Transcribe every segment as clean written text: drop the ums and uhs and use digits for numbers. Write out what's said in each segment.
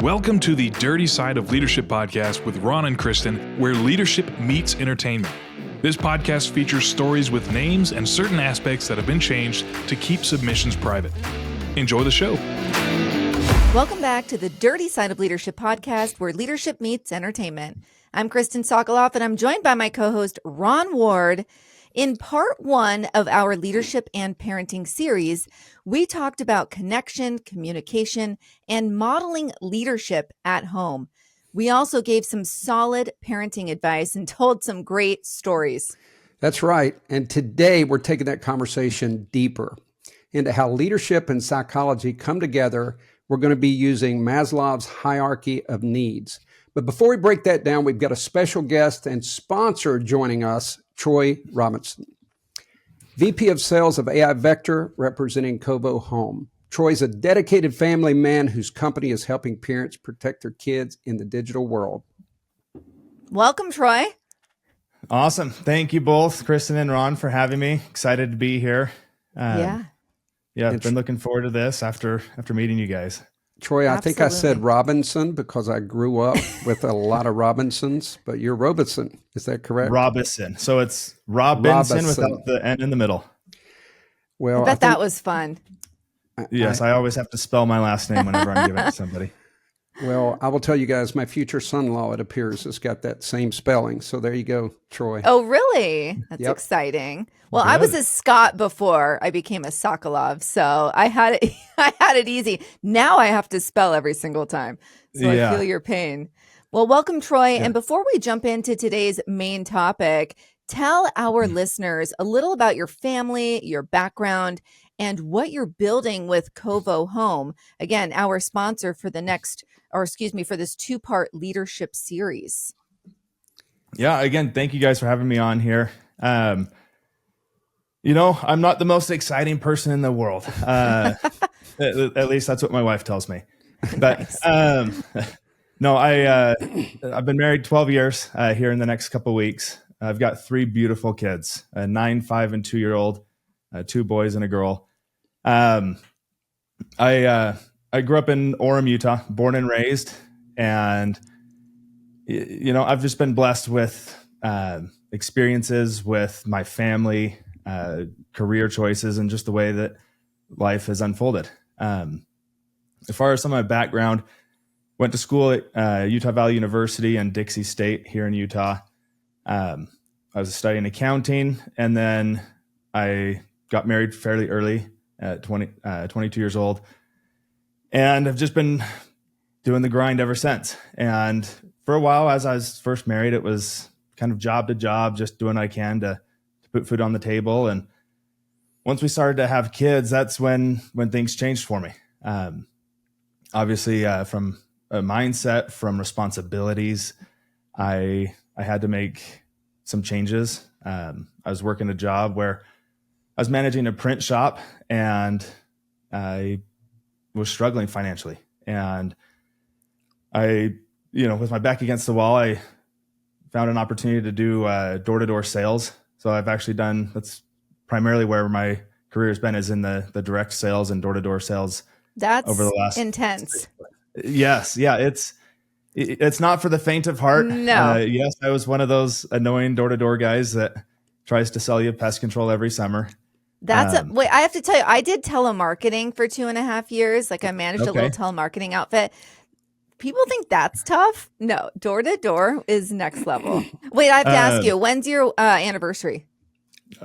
Welcome to the Dirty Side of Leadership podcast with Ron and Kristen, where leadership meets entertainment. This podcast features stories with names and certain aspects that have been changed to keep submissions private. Enjoy the show. Welcome back to the Dirty Side of Leadership podcast, where leadership meets entertainment. I'm Kristen Sokoloff, and I'm joined by my co-host, Ron Ward. In part one of our leadership and parenting series, we talked about connection, communication, and modeling leadership at home. We also gave some solid parenting advice and told some great stories. That's right. And today we're taking that conversation deeper into how leadership and psychology come together. We're going to be using Maslow's hierarchy of needs. But before we break that down, we've got a special guest and sponsor joining us, Troy Robinson, VP of Sales of AI Vector, representing Covo Home. Troy's a dedicated family man whose company is helping parents protect their kids in the digital world. Welcome, Troy. Awesome. Thank you both, Kristen and Ron, for having me. Excited to be here. Yeah, I've been looking forward to this after meeting you guys. Troy, I think I Absolutely. said Robinson because I grew up with a lot of Robinsons, but you're Robinson. Is that correct? Robinson. So it's Robinson Robinson. without the N in the middle. Well, I bet that was fun. Yes, I always have to spell my last name whenever I'm giving it to somebody. Well, I will tell you guys, my future son-in-law, it appears, has got that same spelling. So there you go, Troy. Oh, really? That's Yep. exciting. Well, I was a Scott before I became a Sokolov, so I had it. I had it easy. Now I have to spell every single time, so Yeah. I feel your pain. Well, welcome, Troy. And before we jump into today's main topic, tell our listeners a little about your family, your background, and what you're building with Covo Home. Again, our sponsor for for this two-part leadership series. Yeah, again, thank you guys for having me on here. I'm not the most exciting person in the world. At least that's what my wife tells me. But no, I've been married 12 years here in the next couple of weeks. I've got 3 beautiful kids, a 9, 5, and 2-year-old, 2 boys and a girl. I grew up in Orem, Utah, born and raised. And, I've just been blessed with experiences with my family, career choices, and just the way that life has unfolded. As far as some of my background, went to school at Utah Valley University and Dixie State here in Utah. I was studying accounting, and then I got married fairly early at 22 years old, and I've just been doing the grind ever since. And for a while, as I was first married, it was kind of job to job, just doing what I can to put food on the table. And once we started to have kids, that's when things changed for me. Obviously, from a mindset, from responsibilities, I had to make some changes. I was working a job where I was managing a print shop, and I was struggling financially. And I, with my back against the wall, I found an opportunity to do door-to-door sales. So I've actually that's primarily where my career has been, is in the direct sales and door-to-door sales. That's over the last intense. Yes. Yeah. It's not for the faint of heart. No. Yes. I was one of those annoying door-to-door guys that tries to sell you pest control every summer. Wait, I have to tell you, I did telemarketing for 2.5 years. Like, I managed a little telemarketing outfit. People think that's tough. No, door to door is next level. Wait, I have to ask you, when's your anniversary?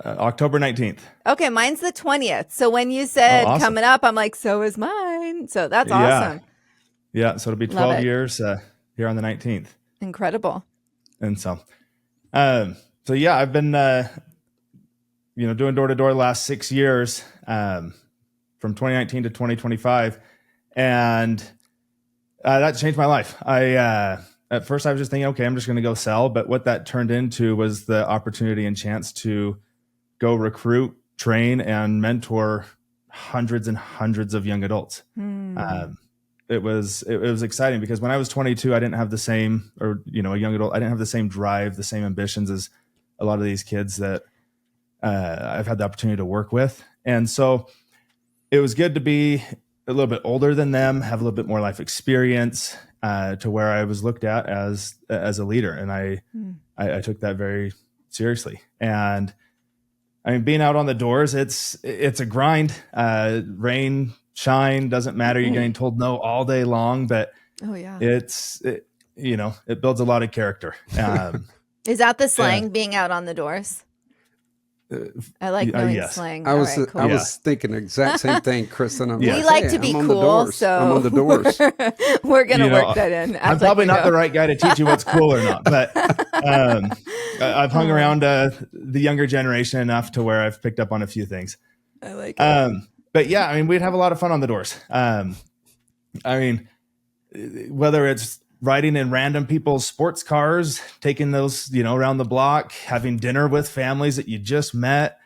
October 19th. Okay, mine's the 20th. So when you said awesome. coming up, I'm like, so is mine. So that's awesome. Yeah. So it'll be 12 years here on the 19th. Incredible. And so I've been, doing door to door the last 6 years, from 2019 to 2025. And that changed my life. At first I was just thinking, okay, I'm just going to go sell. But what that turned into was the opportunity and chance to go recruit, train, and mentor hundreds and hundreds of young adults. It was exciting because when I was 22, I didn't have the same, a young adult, I didn't have the same drive, the same ambitions as a lot of these kids that I've had the opportunity to work with. And so it was good to be a little bit older than them, have a little bit more life experience, to where I was looked at as a leader. And I took that very seriously. And I mean, being out on the doors, it's a grind. Rain, shine, doesn't matter. You're getting told no all day long, but Oh yeah. it builds a lot of character. Is that the slang, being out on the doors? I like knowing yes. slang. I was All right, cool. I was thinking the exact same thing, Kristen. I'm We like to be I'm on the cool, doors. so I'm on the doors. we're gonna work that in. I'm probably not the right guy to teach you what's cool or not, but I've hung around the younger generation enough to where I've picked up on a few things. I like it. But yeah, I mean, we'd have a lot of fun on the doors. I mean, whether it's riding in random people's sports cars, taking those, around the block, having dinner with families that you just met,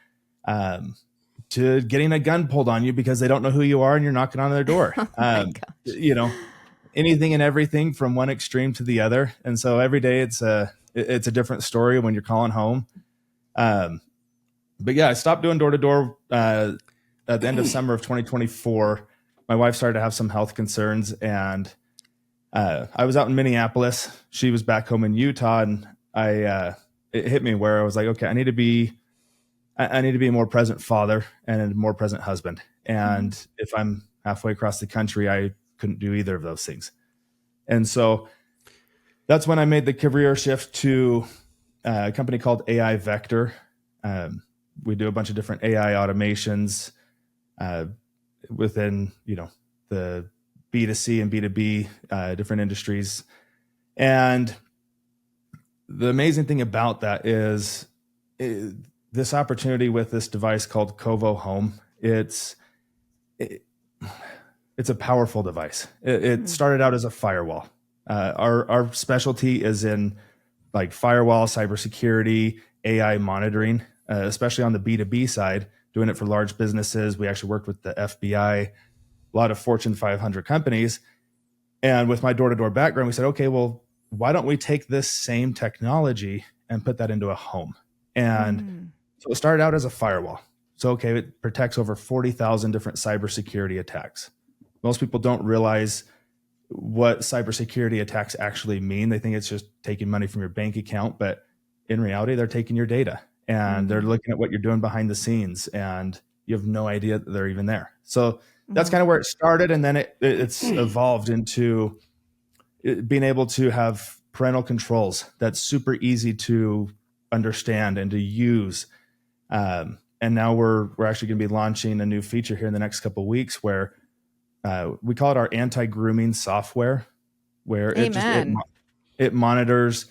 to getting a gun pulled on you because they don't know who you are and you're knocking on their door. Anything and everything from one extreme to the other. And so every day it's a different story when you're calling home. But yeah, I stopped doing door to door at the end of summer of 2024. My wife started to have some health concerns, and I was out in Minneapolis. She was back home in Utah, and it hit me where I was like, okay, I need to be a more present father and a more present husband. And if I'm halfway across the country, I couldn't do either of those things. And so that's when I made the career shift to a company called AI Vector. We do a bunch of different AI automations within, the B2C and B2B different industries. And the amazing thing about that is this opportunity with this device called Covo Home. It's a powerful device. It started out as a firewall. Our specialty is in like firewall, cybersecurity, AI monitoring, especially on the B2B side, doing it for large businesses. We actually worked with the FBI, a lot of Fortune 500 companies. And with my door-to-door background, we said, okay, well, why don't we take this same technology and put that into a home? And so it started out as a firewall. So, okay, it protects over 40,000 different cybersecurity attacks. Most people don't realize what cybersecurity attacks actually mean. They think it's just taking money from your bank account, but in reality, they're taking your data and they're looking at what you're doing behind the scenes, and you have no idea that they're even there. So that's kind of where it started. And then it's evolved into being able to have parental controls that's super easy to understand and to use. And now we're actually going to be launching a new feature here in the next couple of weeks where we call it our anti-grooming software, where it monitors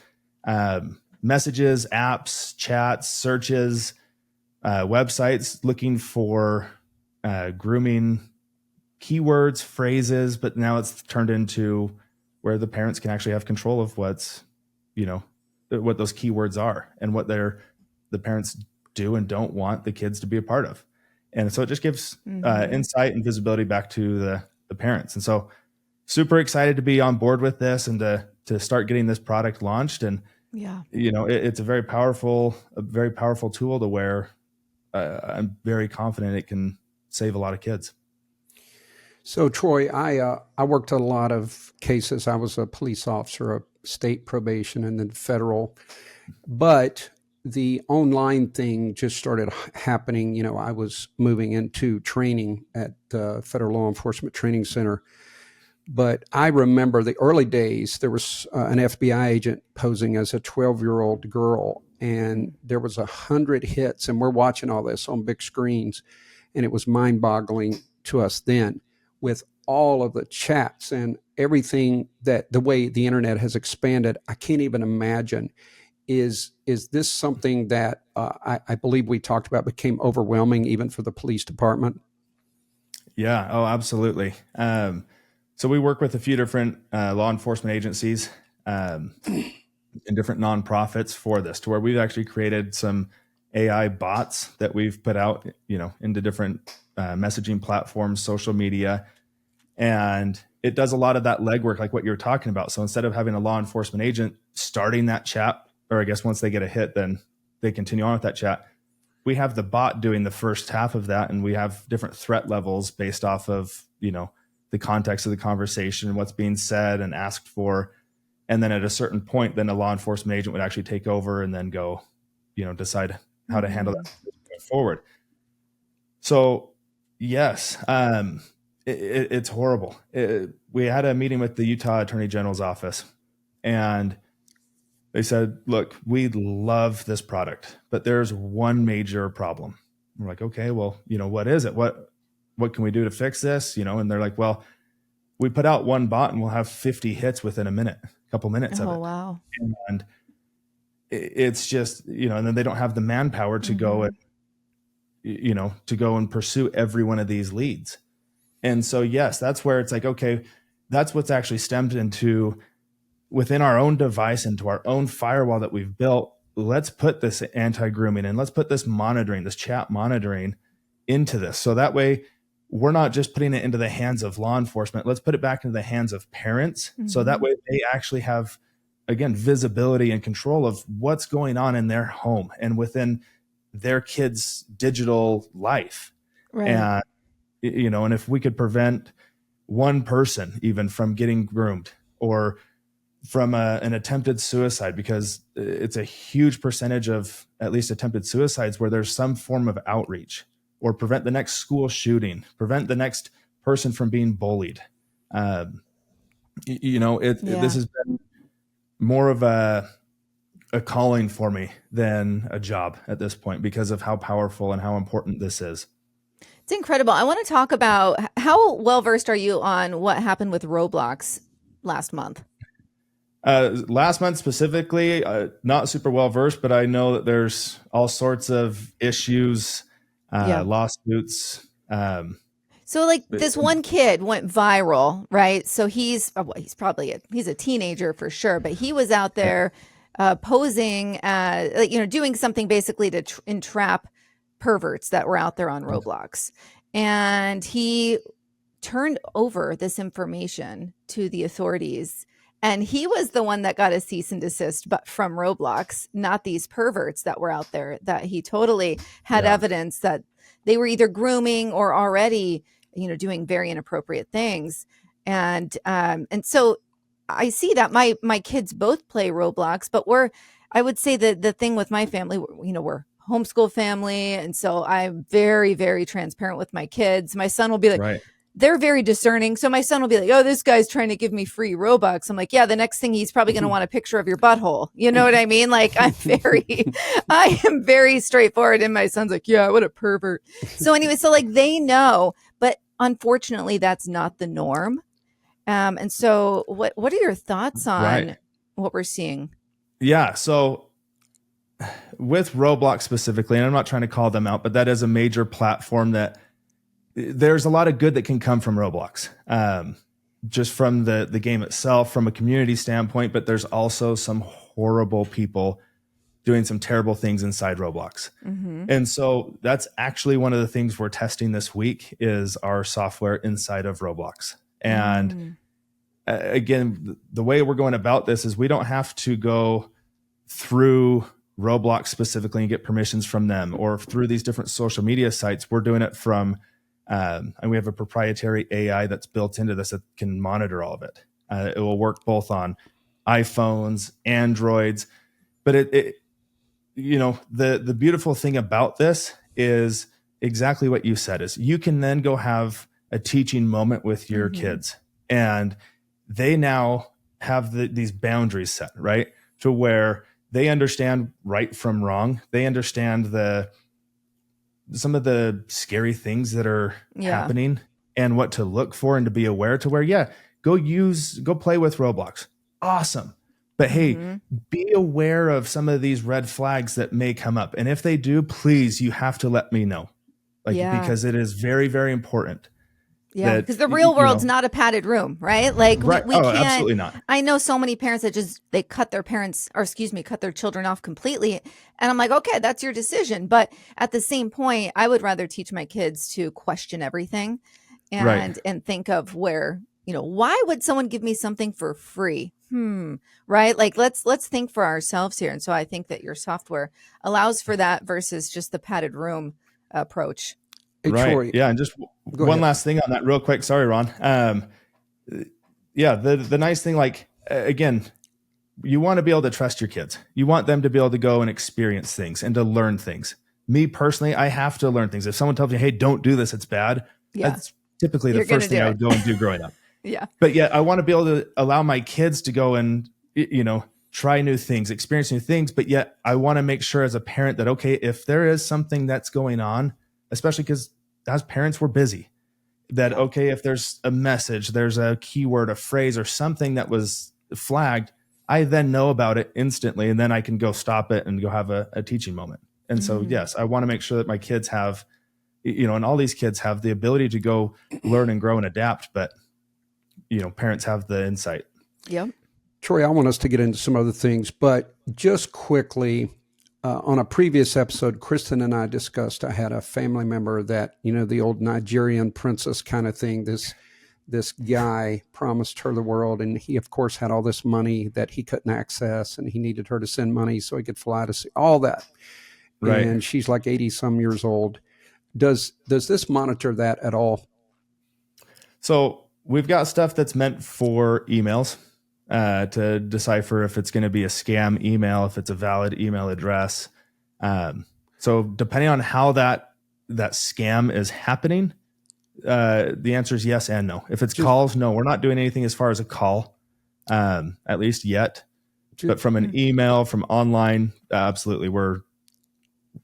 messages, apps, chats, searches, websites looking for grooming keywords, phrases, but now it's turned into where the parents can actually have control of what's, what those keywords are and what the parents do and don't want the kids to be a part of. And so it just gives insight and visibility back to the parents. And so super excited to be on board with this and to start getting this product launched. And, it's a very powerful tool to where I'm very confident it can save a lot of kids. So Troy, I worked a lot of cases. I was a police officer, a state probation, and then federal. But the online thing just started happening. I was moving into training at the Federal Law Enforcement Training Center. But I remember the early days, there was an FBI agent posing as a 12-year-old girl, and there was 100 hits, and we're watching all this on big screens, and it was mind-boggling to us then with all of the chats and everything that the way the internet has expanded. I can't even imagine. Is this something that I believe we talked about became overwhelming even for the police department? Yeah. Oh, absolutely. So we work with a few different law enforcement agencies and different nonprofits for this, to where we've actually created some AI bots that we've put out, into different messaging platforms, social media, and it does a lot of that legwork, like what you're talking about. So instead of having a law enforcement agent starting that chat, or I guess once they get a hit, then they continue on with that chat, we have the bot doing the first half of that, and we have different threat levels based off of, the context of the conversation, what's being said and asked for. And then at a certain point, then a law enforcement agent would actually take over and then go, decide how to handle that going forward. So yes, it's horrible. We had a meeting with the Utah Attorney General's office, and they said, look, we love this product, but there's one major problem. We're like, okay, well, what is it? What can we do to fix this? And they're like, well, we put out one bot and we'll have 50 hits within a couple minutes of it. Oh, wow. And it's just, and then they don't have the manpower to go and pursue every one of these leads. And so, yes, that's where it's like, okay, that's what's actually stemmed into within our own device, into our own firewall that we've built. Let's put this anti-grooming and let's put this monitoring, this chat monitoring into this. So that way we're not just putting it into the hands of law enforcement. Let's put it back into the hands of parents. So that way they actually have, again, visibility and control of what's going on in their home and within their kids' digital life. Right. And, and if we could prevent one person even from getting groomed or from an attempted suicide, because it's a huge percentage of at least attempted suicides where there's some form of outreach, or prevent the next school shooting, prevent the next person from being bullied. This has been more of a calling for me than a job at this point because of how powerful and how important this is. It's incredible. I want to talk about how well-versed are you on what happened with Roblox last month? Last month specifically, not super well versed, but I know that there's all sorts of issues, lawsuits. So like this one kid went viral, right? So he's a teenager for sure, but he was out there posing, doing something basically to entrap perverts that were out there on Roblox. And he turned over this information to the authorities. And he was the one that got a cease and desist, but from Roblox, not these perverts that were out there, that he totally had evidence that they were either grooming or already, doing very inappropriate things. And so I see that my kids both play Roblox, but I would say that the thing with my family, we're homeschool family. And so I'm very, very transparent with my kids. My son will be like, Right. They're very discerning. So my son will be like, oh, this guy's trying to give me free Robux. I'm like, yeah, the next thing he's probably going to want a picture of your butthole. You know what I mean? Like I am very straightforward. And my son's like, yeah, what a pervert. So anyway, so like they know, but unfortunately that's not the norm. And so what are your thoughts on what we're seeing? Yeah. So with Roblox specifically, and I'm not trying to call them out, but that is a major platform that there's a lot of good that can come from Roblox, just from the game itself, from a community standpoint, but there's also some horrible people doing some terrible things inside Roblox. Mm-hmm. And so that's actually one of the things we're testing this week is our software inside of Roblox. And again, the way we're going about this is we don't have to go through Roblox specifically and get permissions from them or through these different social media sites. We're doing it from and we have a proprietary AI that's built into this that can monitor all of it. It will work both on iPhones, Androids, but the beautiful thing about this is exactly what you said is you can then go have a teaching moment with your kids, and they now have these boundaries set, right? To where they understand right from wrong. They understand some of the scary things that are happening and what to look for and to be aware to where, go play with Roblox. Awesome. But hey, be aware of some of these red flags that may come up. And if they do, please, you have to let me know. Because it is very, very important. Yeah, because the real world's not a padded room, right? Like we can't. Absolutely not. I know so many parents that they cut their children off completely, and I'm like, okay, that's your decision. But at the same point, I would rather teach my kids to question everything, and think of where why would someone give me something for free? Right? Like let's think for ourselves here. And so I think that your software allows for that versus just the padded room approach. Hey, Right. Troy, Yeah. And just go one ahead. last thing on that real quick. Sorry, Ron. Yeah. The nice thing, like, again, you want to be able to trust your kids. You want them to be able to go and experience things and to learn things. Me personally, I have to learn things. If someone tells me, hey, don't do this, it's bad. Yeah. That's typically the You're gonna first thing do I it. would go and do growing up. Yeah. But yet I want to be able to allow my kids to go and, try new things, experience new things. But yet I want to make sure as a parent that, okay, if there is something that's going on, especially because as parents, we're busy, that, okay, if there's a message, there's a keyword, a phrase, or something that was flagged, I then know about it instantly. And then I can go stop it and go have a teaching moment. And so, yes, I want to make sure that my kids have, and all these kids have the ability to go learn and grow and adapt. But, parents have the insight. Yep. Troy, I want us to get into some other things, but just quickly, on a previous episode, Kristen and I discussed, I had a family member that, the old Nigerian princess kind of thing, this guy promised her the world, and he, of course, had all this money that he couldn't access, and he needed her to send money so he could fly to see all that. Right. And she's like 80 some years old. Does this monitor that at all? So we've got stuff that's meant for emails, to decipher if it's going to be a scam email, if it's a valid email address. So depending on how that scam is happening, the answer is yes and no. If it's calls, no, we're not doing anything as far as a call, at least yet. But from an email, from online, absolutely,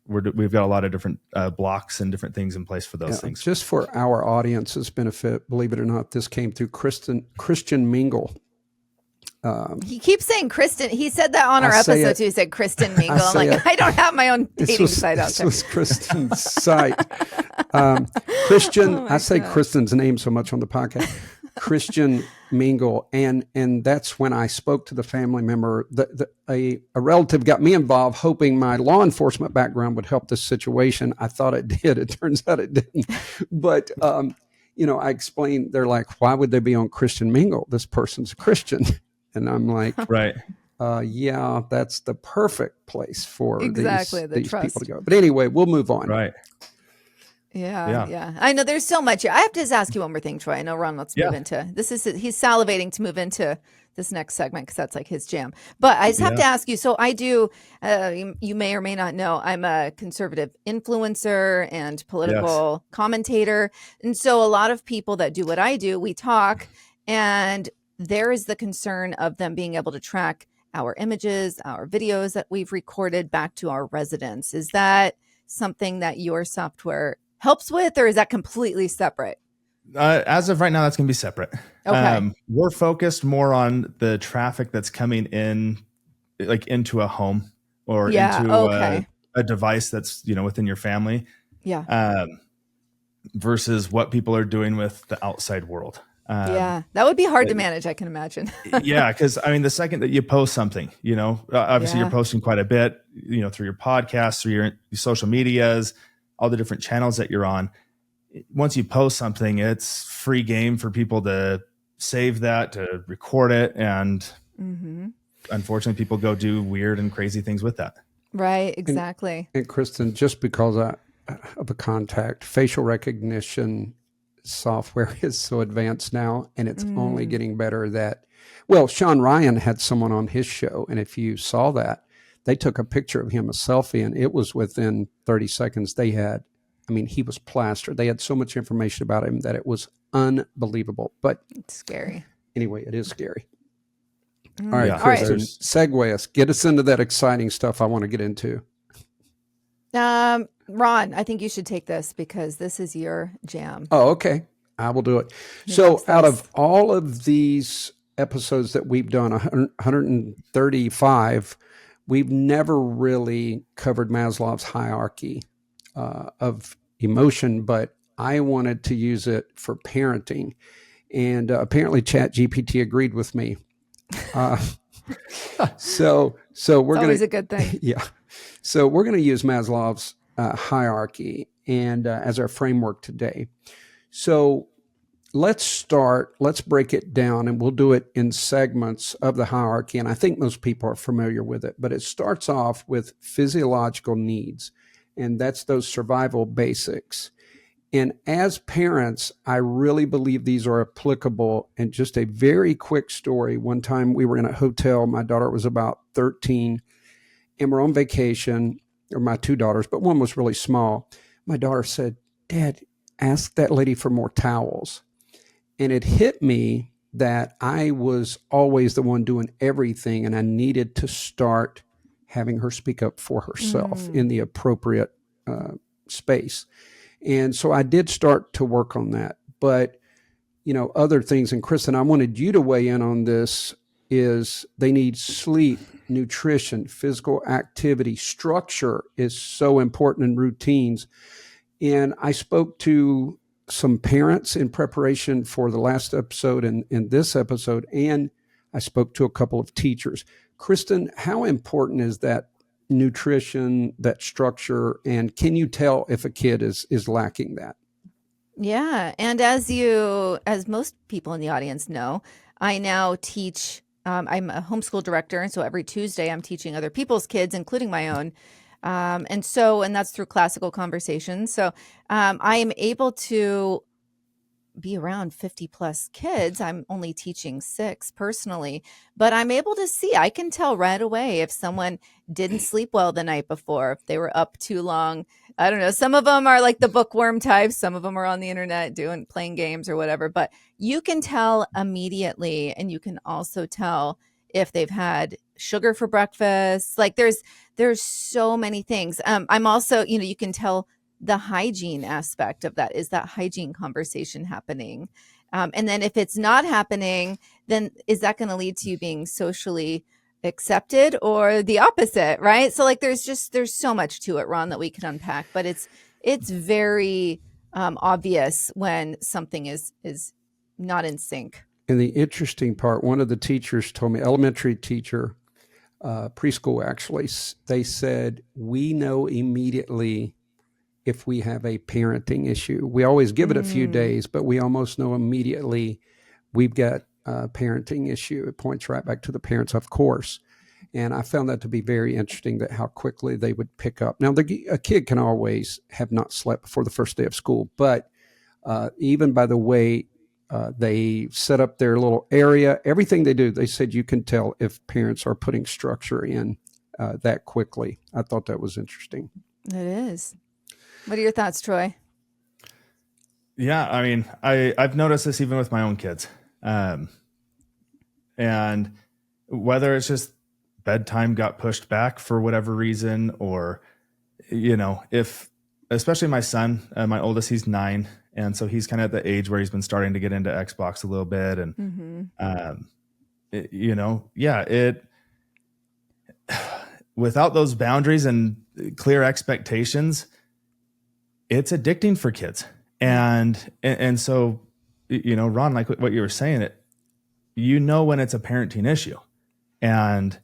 we've got a lot of different blocks and different things in place for those things. Just for our audience's benefit, believe it or not, this came through Christian Mingle. He keeps saying Kristen. He said that on our episode too. He said Kristen Mingle. I'm like, I don't have my own dating site out there. This was Kristen's site. Christian, I say Kristen's name so much on the podcast. Christian Mingle, and that's when I spoke to the family member. A relative got me involved, hoping my law enforcement background would help this situation. I thought it did. It turns out it didn't. But I explained. They're like, "Why would they be on Christian Mingle? This person's a Christian." And I'm like, right. Yeah, that's the perfect place for these people to go. But anyway, we'll move on. Right. Yeah. I know there's so much. I have to just ask you one more thing, Troy. I know Ron wants to move into this. He's salivating to move into this next segment because that's like his jam. But I just have to ask you. So I do. You may or may not know I'm a conservative influencer and political commentator, and so a lot of people that do what I do, we talk and. There is the concern of them being able to track our images, our videos that we've recorded back to our residents. Is that something that your software helps with, or is that completely separate? As of right now, that's going to be separate. Okay. We're focused more on the traffic that's coming in, like into a home or into a device that's, within your family. Yeah. Versus what people are doing with the outside world. That would be hard to manage, I can imagine. Yeah, because the second that you post something, obviously you're posting quite a bit, through your podcasts, through your social medias, all the different channels that you're on. Once you post something, it's free game for people to save that, to record it, and unfortunately, people go do weird and crazy things with that. Right, exactly. And Kristen, just because of a contact, facial recognition software is so advanced now, and it's only getting better. Sean Ryan had someone on his show, and if you saw that, they took a picture of him, a selfie, and it was within 30 seconds. He was plastered. They had so much information about him that it was unbelievable. But it's scary. Anyway, it is scary. All right, Kristen, segue us. Get us into that exciting stuff I want to get into. Ron, I think you should take this because this is your jam. Oh, okay. I will do it. So out of all of these episodes that we've done, 135, we've never really covered Maslow's hierarchy of emotion, but I wanted to use it for parenting. And apparently ChatGPT agreed with me. So we're going to... always a good thing. Yeah. So we're going to use Maslow's hierarchy and as our framework today. So let's break it down, and we'll do it in segments of the hierarchy. And I think most people are familiar with it, but it starts off with physiological needs, and that's those survival basics. And as parents, I really believe these are applicable. And just a very quick story. One time we were in a hotel. My daughter was about 13 and we're on vacation, or my two daughters, but one was really small. My daughter said, "Dad, ask that lady for more towels." And it hit me that I was always the one doing everything, and I needed to start having her speak up for herself in the appropriate space. And so I did start to work on that. But, other things, and Kristen, I wanted you to weigh in on this, is they need sleep, nutrition, physical activity. Structure is so important in routines. And I spoke to some parents in preparation for the last episode and this episode, and I spoke to a couple of teachers. Kristen, how important is that nutrition, that structure, and can you tell if a kid is lacking that? Yeah. And as most people in the audience know, I now teach, I'm a homeschool director. And so every Tuesday I'm teaching other people's kids, including my own. And that's through classical conversations. So I am able to be around 50 plus kids. I'm only teaching 6 personally, but I'm able to see, I can tell right away if someone didn't sleep well the night before, if they were up too long. I don't know. Some of them are like the bookworm types. Some of them are on the internet playing games or whatever, but you can tell immediately. And you can also tell if they've had sugar for breakfast. Like there's so many things. I'm also, you can tell the hygiene aspect of that. Is that hygiene conversation happening? And then if it's not happening, then is that going to lead to you being socially accepted or the opposite, right? So like there's so much to it, Ron, that we can unpack, but it's very obvious when something is not in sync. And the interesting part, one of the teachers told me, elementary teacher, preschool actually, they said, we know immediately if we have a parenting issue. We always give it a few days, but we almost know immediately we've got a parenting issue. It points right back to the parents, of course. And I found that to be very interesting, that how quickly they would pick up. Now, a kid can always have not slept before the first day of school, but even by the way they set up their little area, everything they do, they said you can tell if parents are putting structure in that quickly. I thought that was interesting. It is. What are your thoughts, Troy? Yeah, I mean, I've noticed this even with my own kids. And whether it's just bedtime got pushed back for whatever reason, or, if, especially my son, my oldest, he's 9. And so he's kind of at the age where he's been starting to get into Xbox a little bit. And, without those boundaries and clear expectations, it's addicting for kids. And so, Ron, like what you were saying, when it's a parenting issue. And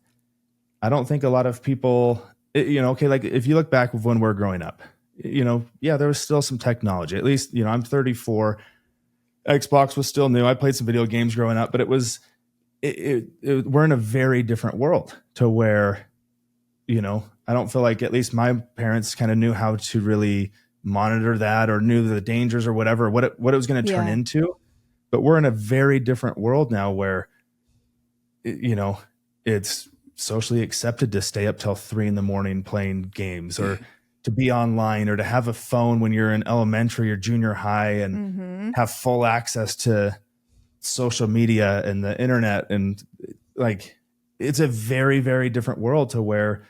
I don't think a lot of people, like if you look back when we're growing up, there was still some technology. At least, I'm 34. Xbox was still new. I played some video games growing up, but we're in a very different world to where, I don't feel like at least my parents kind of knew how to really monitor that or knew the dangers or whatever, what it was going to turn into. But we're in a very different world now where, it's socially accepted to stay up till 3 a.m. playing games, or to be online, or to have a phone when you're in elementary or junior high and have full access to social media and the internet. And like, it's a very, very different world to where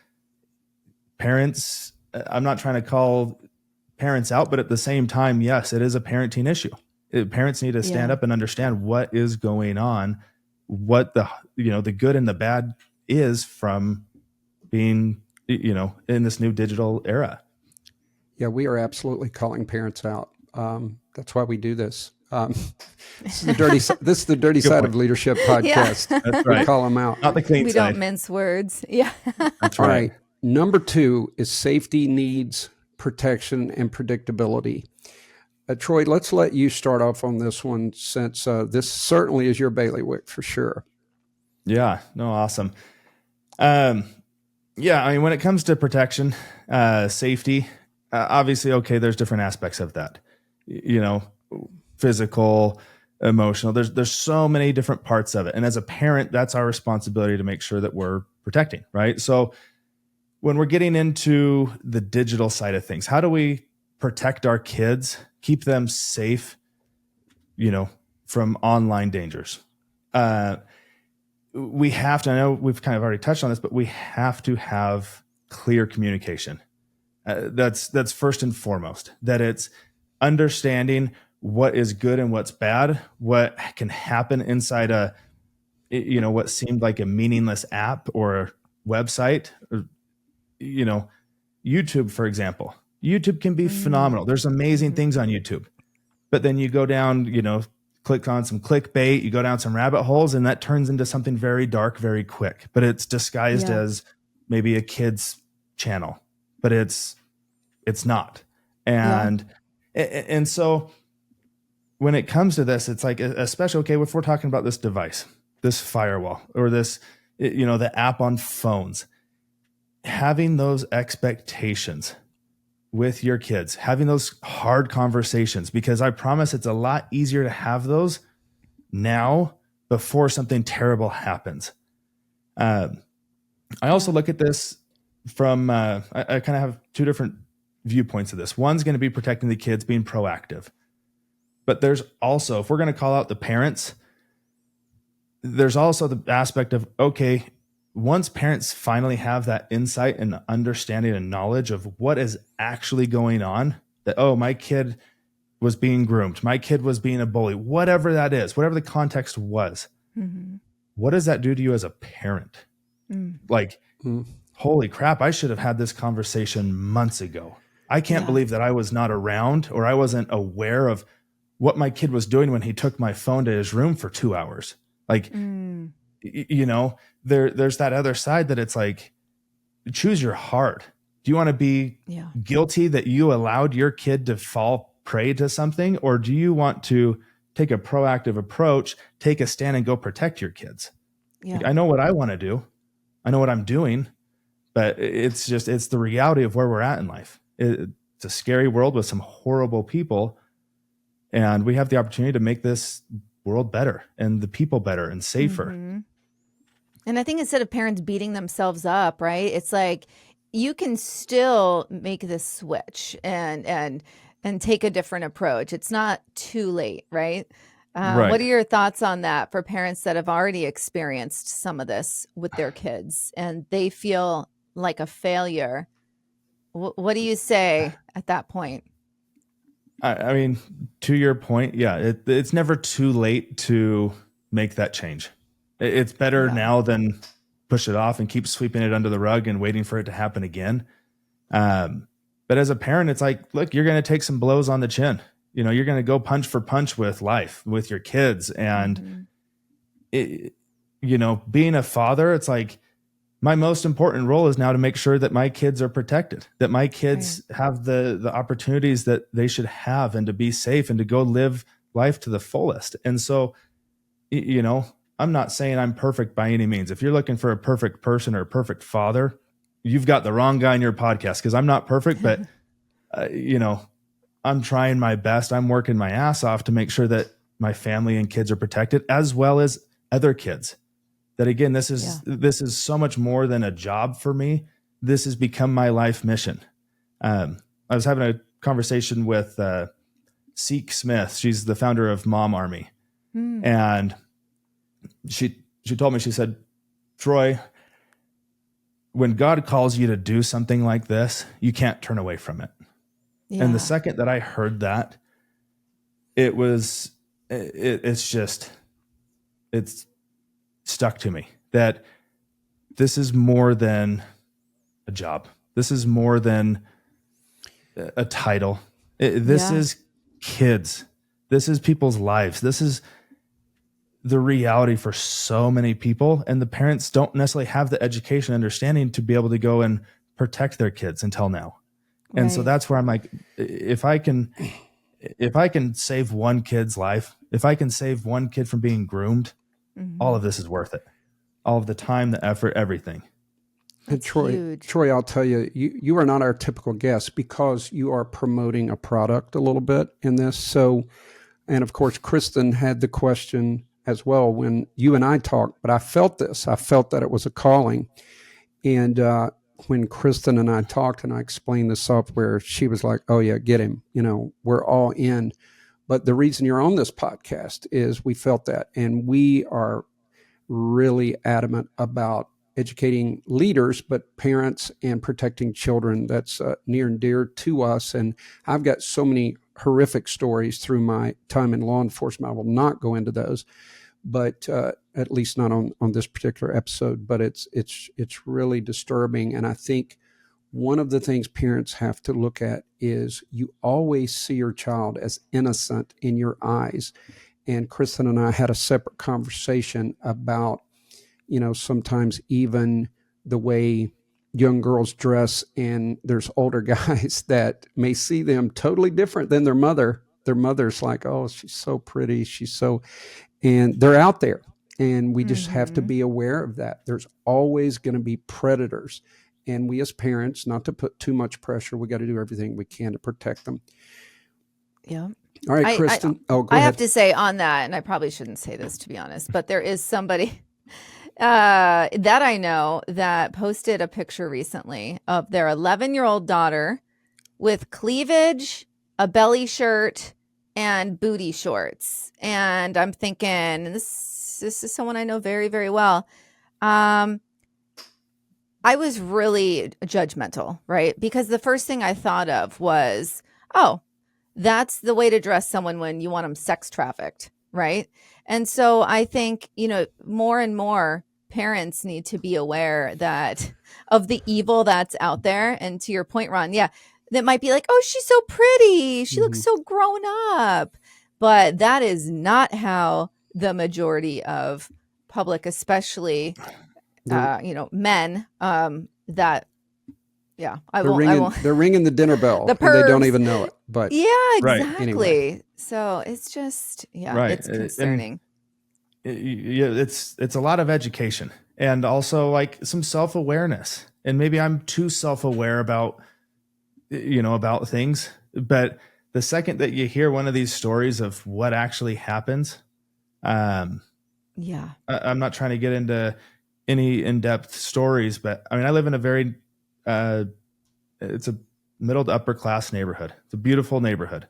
parents, I'm not trying to call parents out, but at the same time, yes, it is a parenting issue. Parents need to stand up and understand what is going on, what the good and the bad is from being, in this new digital era. Yeah, we are absolutely calling parents out. That's why we do this. This is the dirty side of leadership podcast. Yeah. That's right. We call them out. Not the clean We side. don't mince words. Yeah. That's All right. right. Number 2 is safety needs, protection, and predictability. Troy, let's let you start off on this one, since this certainly is your bailiwick for sure. Yeah, no, awesome. I mean, when it comes to protection, safety, obviously, okay, there's different aspects of that. you know, physical, emotional. There's so many different parts of it. And as a parent, that's our responsibility to make sure that we're protecting, right? So when we're getting into the digital side of things, how do we protect our kids, keep them safe, from online dangers? We have to, I know we've kind of already touched on this, but we have to have clear communication. That's first and foremost, that it's understanding what is good and what's bad, what can happen inside what seemed like a meaningless app or website, or, YouTube, for example. YouTube can be phenomenal. There's amazing things on YouTube, but then you go down, click on some clickbait, you go down some rabbit holes, and that turns into something very dark, very quick, but it's disguised as maybe a kid's channel, but it's not. And so when it comes to this, it's like, especially, okay, if we're talking about this device, this firewall, or this, the app on phones, having those expectations with your kids, having those hard conversations, because I promise it's a lot easier to have those now before something terrible happens. I also look at this from, I kind of have two different viewpoints of this. One's going to be protecting the kids, being proactive. But there's also, if we're going to call out the parents, there's also the aspect of, okay, once parents finally have that insight and understanding and knowledge of what is actually going on, that, oh, my kid was being groomed, my kid was being a bully, whatever that is, whatever the context was, what does that do to you as a parent? Like, holy crap, I should have had this conversation months ago. I can't believe that I was not around, or I wasn't aware of what my kid was doing when he took my phone to his room for 2 hours. Like, there's that other side that it's like, choose your heart. Do you want to be guilty that you allowed your kid to fall prey to something? Or do you want to take a proactive approach, take a stand, and go protect your kids? Like, I know what I want to do. I know what I'm doing, but it's the reality of where we're at in life. It's a scary world with some horrible people. And we have the opportunity to make this world better and the people better and safer. And I think instead of parents beating themselves up, right, it's like you can still make this switch and take a different approach. It's not too late, right? Right. What are your thoughts on that for parents that have already experienced some of this with their kids and they feel like a failure? What do you say at that point? I mean, to your point, it's never too late to make that change. It's better now than push it off and keep sweeping it under the rug and waiting for it to happen again. But as a parent, it's like, look, you're going to take some blows on the chin. You're going to go punch for punch with life, with your kids. And, being a father, it's like, my most important role is now to make sure that my kids are protected, that my kids have the opportunities that they should have, and to be safe and to go live life to the fullest. And so, I'm not saying I'm perfect by any means. If you're looking for a perfect person or a perfect father, you've got the wrong guy in your podcast, because I'm not perfect, but, I'm trying my best. I'm working my ass off to make sure that my family and kids are protected, as well as other kids. That, again, this is so much more than a job for me. This has become my life mission. I was having a conversation with Seek Smith. She's the founder of Mom Army. And she told me, she said, Troy, when God calls you to do something like this, you can't turn away from it. And the second that I heard that, it's stuck to me, that this is more than a job. This is more than a title. This is kids. This is people's lives. This is the reality for so many people. And the parents don't necessarily have the education and understanding to be able to go and protect their kids until now. And so that's where I'm like, if I can save one kid's life, if I can save one kid from being groomed, all of this is worth it. All of the time, the effort, everything. And That's huge. Troy, I'll tell you, you are not our typical guest because you are promoting a product a little bit in this. So, and of course, Kristen had the question as well when you and I talked, but I felt this. I felt that it was a calling. And when Kristen and I talked and I explained the software, she was like, oh, yeah, get him. We're all in. But the reason you're on this podcast is we felt that. And we are really adamant about educating leaders, but parents and protecting children. That's near and dear to us. And I've got so many horrific stories through my time in law enforcement. I will not go into those, but at least not on this particular episode. But it's really disturbing. And I think one of the things parents have to look at is you always see your child as innocent in your eyes. And Kristen and I had a separate conversation about, sometimes even the way young girls dress, and there's older guys that may see them totally different than their mother. Their mother's like, oh, she's so pretty. And they're out there. And we just have to be aware of that. There's always going to be predators. And we as parents, not to put too much pressure, we got to do everything we can to protect them. Yeah. All right, Kristen. Go I ahead. have to say on that, and I probably shouldn't say this to be honest, but there is somebody that I know that posted a picture recently of their 11-year-old daughter with cleavage, a belly shirt, and booty shorts. And I'm thinking, and this is someone I know very, very well. I was really judgmental, right? Because the first thing I thought of was, oh, that's the way to dress someone when you want them sex trafficked, right? And so I think, more and more parents need to be aware of the evil that's out there. And to your point, Ron, yeah, that might be like, oh, she's so pretty. She looks so grown up. But that is not how the majority of public, especially, men, yeah, They're ringing the dinner bell. The and they don't pervs. even know it. But yeah, Right. exactly. Anyway. So it's just, Right. it's concerning. It's a lot of education and also like some self-awareness. And maybe I'm too self-aware about things, but the second that you hear one of these stories of what actually happens, I'm not trying to get into any in-depth stories, but I mean, I live in a very, it's a middle to upper class neighborhood. It's a beautiful neighborhood.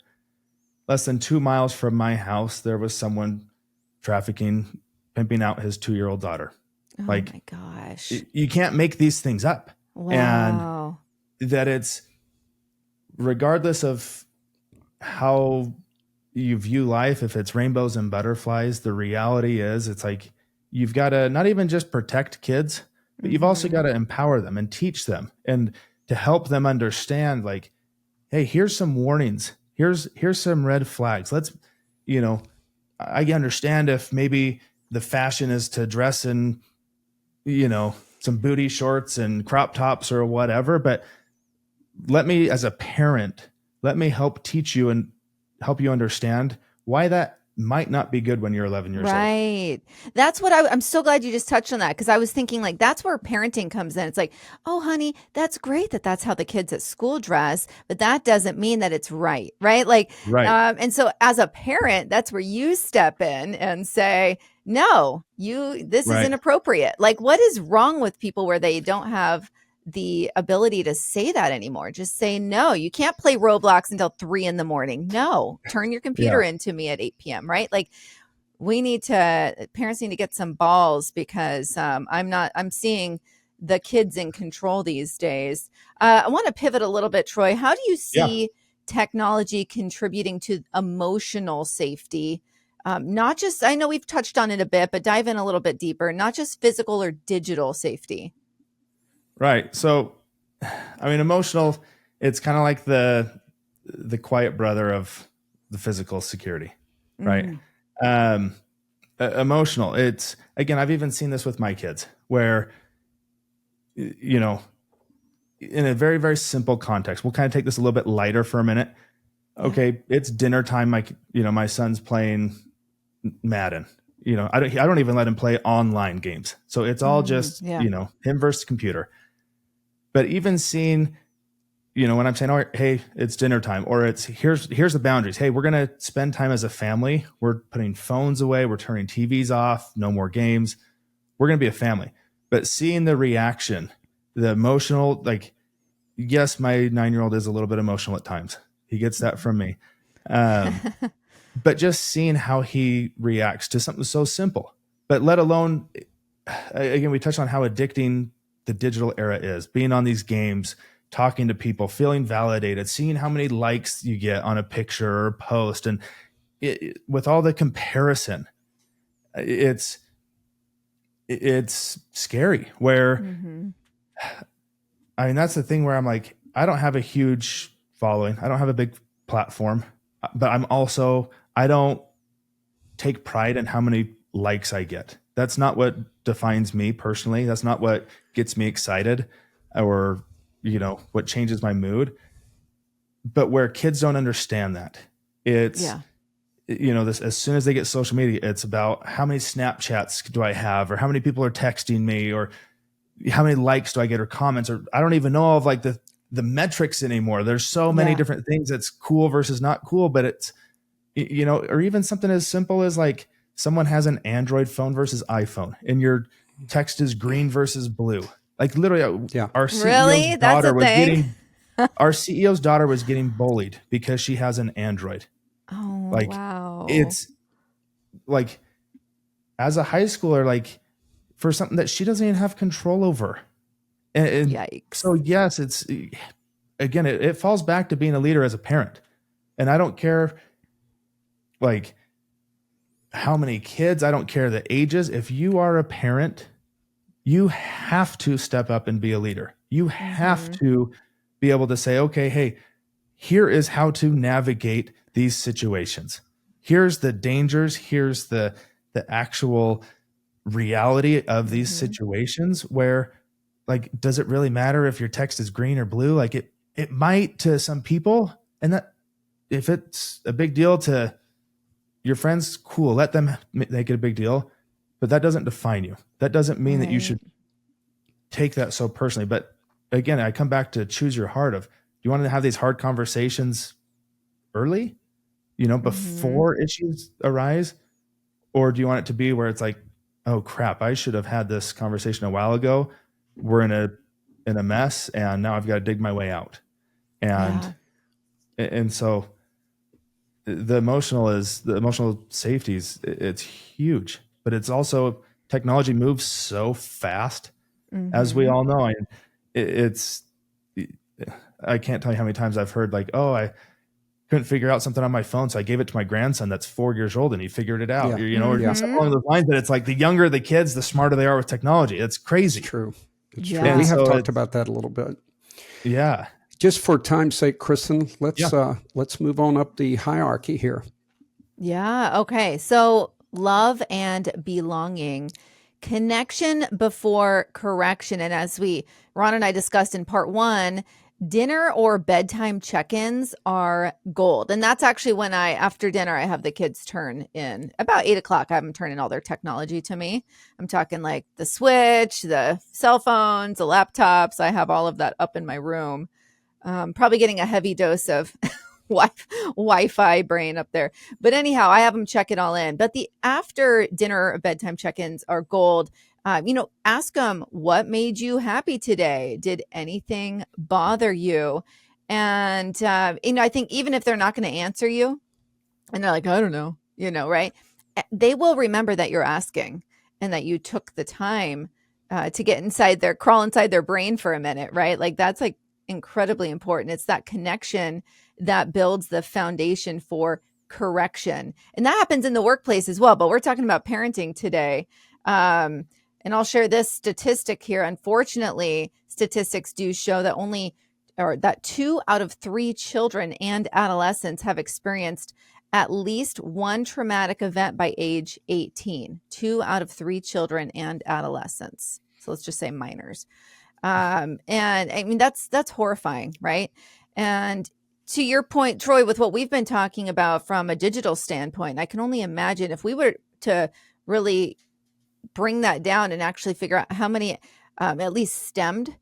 Less than 2 miles from my house, there was someone trafficking, pimping out his 2-year-old daughter. Oh like, my gosh. You can't make these things up. Wow. And that it's, regardless of how you view life, if it's rainbows and butterflies, the reality is it's like you've got to not even just protect kids, but you've also got to empower them and teach them and to help them understand, like, hey, here's some warnings. Here's some red flags. I understand if maybe the fashion is to dress in, some booty shorts and crop tops or whatever, but let me, as a parent, help teach you and help you understand why that might not be good when you're 11 years old. Right. That's what I'm so glad you just touched on that, because I was thinking like that's where parenting comes in. It's like, oh, honey, that's great that's how the kids at school dress, but that doesn't mean that it's right. Like, right. And so as a parent, that's where you step in and say, no, this is inappropriate. Like, what is wrong with people where they don't have the ability to say that anymore? Just say, no, you can't play Roblox until 3 a.m. No, turn your computer into me at 8 p.m. Right? Like, parents need to get some balls, because I'm seeing the kids in control these days. I want to pivot a little bit, Troy. How do you see technology contributing to emotional safety? Not just, I know we've touched on it a bit, but dive in a little bit deeper, not just physical or digital safety. Right. So, I mean, emotional, it's kind of like the quiet brother of the physical security, right? Emotional. It's, again, I've even seen this with my kids where, in a very, very simple context, we'll kind of take this a little bit lighter for a minute. Okay. It's dinner time. My son's playing Madden. I don't even let him play online games. So it's all just, him versus computer. But even seeing, when I'm saying, "Oh, hey, it's dinner time," or here's the boundaries. Hey, we're going to spend time as a family. We're putting phones away. We're turning TVs off. No more games. We're going to be a family. But seeing the reaction, the emotional, like, yes, my 9-year-old is a little bit emotional at times. He gets that from me. But just seeing how he reacts to something so simple, but let alone, again, we touched on how addicting the digital era is, being on these games, talking to people, feeling validated, seeing how many likes you get on a picture or post. And with all the comparison, it's scary where, I mean, that's the thing where I'm like, I don't have a huge following. I don't have a big platform, but I don't take pride in how many likes I get. That's not what defines me personally. That's not what gets me excited or, what changes my mood. But where kids don't understand that, it's, this, as soon as they get social media, it's about how many Snapchats do I have, or how many people are texting me, or how many likes do I get, or comments, or I don't even know of like the metrics anymore. There's so many different things that's cool versus not cool, but it's, or even something as simple as like someone has an Android phone versus iPhone and your text is green versus blue. Like literally our CEO's daughter was our CEO's daughter was getting bullied because she has an Android. Oh, like, wow. It's like, as a high schooler, like for something that she doesn't even have control over. And Yikes. So yes, it's, again, it falls back to being a leader as a parent. And I don't care like how many kids, I don't care the ages. If you are a parent, you have to step up and be a leader. You have to be able to say, okay, hey, here is how to navigate these situations. Here's the dangers. Here's the actual reality of these situations where, like, does it really matter if your text is green or blue? Like it might to some people. And that if it's a big deal to your friends, cool, let them make it a big deal, but that doesn't define you. That doesn't mean that you should take that so personally. But again, I come back to choose your heart of, do you want to have these hard conversations early, before issues arise? Or do you want it to be where it's like, oh crap, I should have had this conversation a while ago. We're in a mess and now I've got to dig my way out. And so the emotional safety it's huge, but it's also, technology moves so fast, as we all know. I can't tell you how many times I've heard like, oh, I couldn't figure out something on my phone, so I gave it to my grandson that's 4 years old and he figured it out. Or something along those lines. But it's like the younger the kids, the smarter they are with technology. It's crazy. It's true. It's Yeah. true. We have So talked about that a little bit. Yeah. Just for time's sake, Kristen, let's move on up the hierarchy here. Yeah. Okay. So love and belonging, connection before correction. And as Ron and I discussed in part 1, dinner or bedtime check-ins are gold. And that's actually when after dinner, I have the kids turn in about 8:00. I have them turn in all their technology to me. I'm talking like the Switch, the cell phones, the laptops. I have all of that up in my room. Probably getting a heavy dose of Wi-Fi brain up there. But anyhow, I have them check it all in. But the after dinner bedtime check-ins are gold. Ask them, what made you happy today? Did anything bother you? And, I think even if they're not going to answer you and they're like, I don't know, right? They will remember that you're asking and that you took the time to crawl inside their brain for a minute, right? Like that's like incredibly important. It's that connection that builds the foundation for correction. And that happens in the workplace as well. But we're talking about parenting today. And I'll share this statistic here. Unfortunately, statistics do show that 2 out of 3 children and adolescents have experienced at least one traumatic event by age 18. 2 out of 3 children and adolescents. So let's just say minors. And I mean, that's horrifying, right? And to your point, Troy, with what we've been talking about from a digital standpoint, I can only imagine if we were to really bring that down and actually figure out how many at least stemmed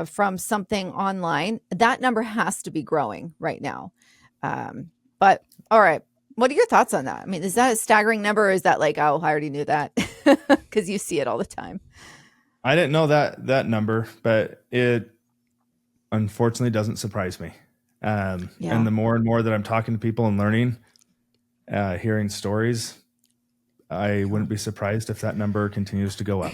from something online, that number has to be growing right now. But all right, what are your thoughts on that? I mean, is that a staggering number, or is that like, oh, I already knew that because you see it all the time? I didn't know that number, but it unfortunately doesn't surprise me. And the more and more that I'm talking to people and learning, hearing stories, I wouldn't be surprised if that number continues to go up.